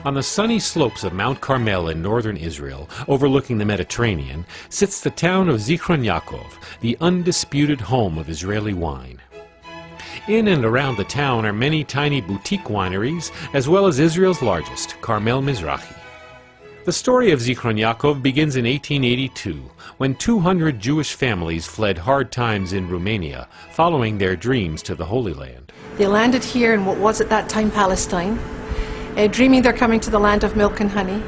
On the sunny slopes of Mount Carmel in northern Israel, overlooking the Mediterranean, sits the town of Zichron Yaakov, the undisputed home of Israeli wine. In and around the town are many tiny boutique wineries, as well as Israel's largest, Carmel Mizrahi. The story of Zichron Yaakov begins in 1882, when 200 Jewish families fled hard times in Romania, following their dreams to the Holy Land. They landed here in what was at that time Palestine, dreaming they're coming to the land of milk and honey.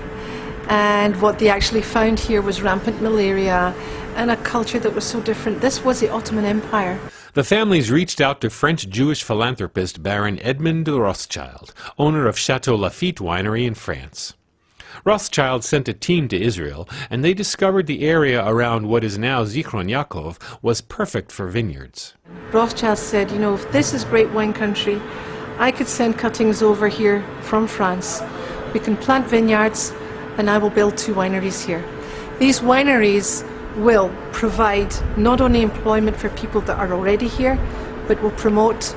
And what they actually found here was rampant malaria and a culture that was so different. This was the Ottoman Empire. The families reached out to French Jewish philanthropist Baron Edmond de Rothschild, owner of Chateau Lafite winery in France. Rothschild sent a team to Israel, and they discovered the area around what is now Zichron Yaakov was perfect for vineyards. Rothschild said, you know, if this is great wine country, I could send cuttings over here from France. We can plant vineyards, and I will build 2 wineries here. These wineries will provide not only employment for people that are already here, but will promote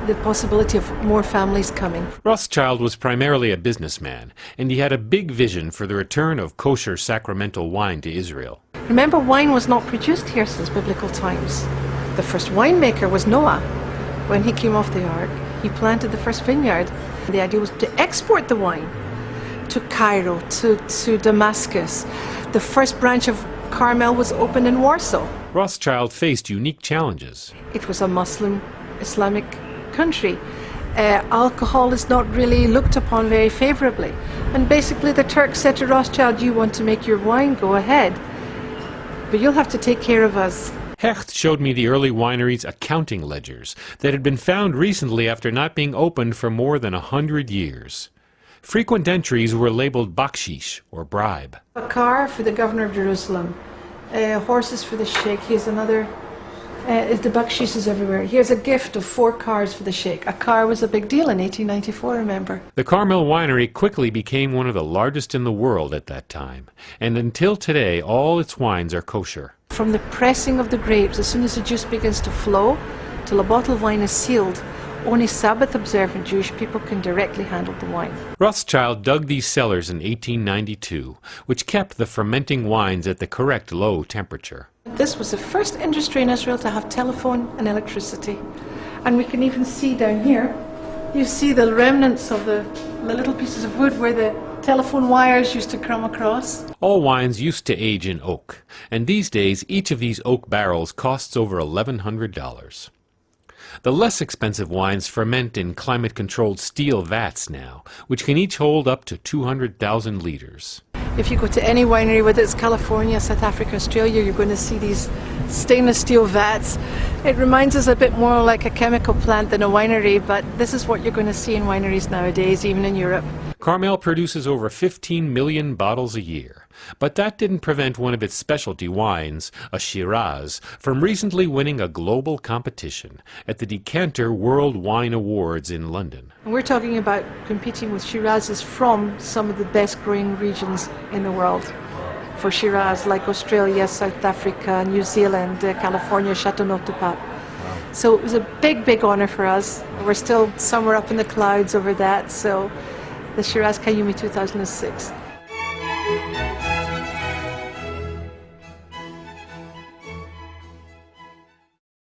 the possibility of more families coming. Rothschild was primarily a businessman, and he had a big vision for the return of kosher sacramental wine to Israel. Remember, wine was not produced here since biblical times. The first winemaker was Noah. When he came off the ark, he planted the first vineyard. The idea was to export the wine to Cairo, to Damascus. The first branch of Carmel was opened in Warsaw. Rothschild faced unique challenges. It was a Muslim, Islamic country. Alcohol is not really looked upon very favorably. And basically the Turks said to Rothschild, you want to make your wine, go ahead. But you'll have to take care of us. Hecht showed me the early winery's accounting ledgers that had been found recently after not being opened for more than 100 years. Frequent entries were labeled bakshish, or bribe. A car for the governor of Jerusalem, horses for the sheikh. Here's another, the bakshish is everywhere. Here's a gift of 4 cars for the sheikh. A car was a big deal in 1894, remember. The Carmel winery quickly became one of the largest in the world at that time, and until today all its wines are kosher. From the pressing of the grapes, as soon as the juice begins to flow, till a bottle of wine is sealed, only Sabbath-observant Jewish people can directly handle the wine. Rothschild dug these cellars in 1892, which kept the fermenting wines at the correct low temperature. This was the first industry in Israel to have telephone and electricity. And we can even see down here, you see the remnants of the little pieces of wood where the telephone wires used to come across. All wines used to age in oak, and these days each of these oak barrels costs over $1,100. The less expensive wines ferment in climate-controlled steel vats now, which can each hold up to 200,000 liters. If you go to any winery, whether it's California, South Africa, Australia, you're going to see these stainless steel vats. It reminds us a bit more like a chemical plant than a winery, but this is what you're going to see in wineries nowadays, even in Europe. Carmel produces over 15 million bottles a year, but that didn't prevent one of its specialty wines, a Shiraz, from recently winning a global competition at the Decanter World Wine Awards in London. And we're talking about competing with Shirazes from some of the best growing regions in the world for Shiraz, like Australia, South Africa, New Zealand, California, Châteauneuf-du-Pape. So it was a big, big honor for us. We're still somewhere up in the clouds over that, so the Shiraz Kayumi 2006.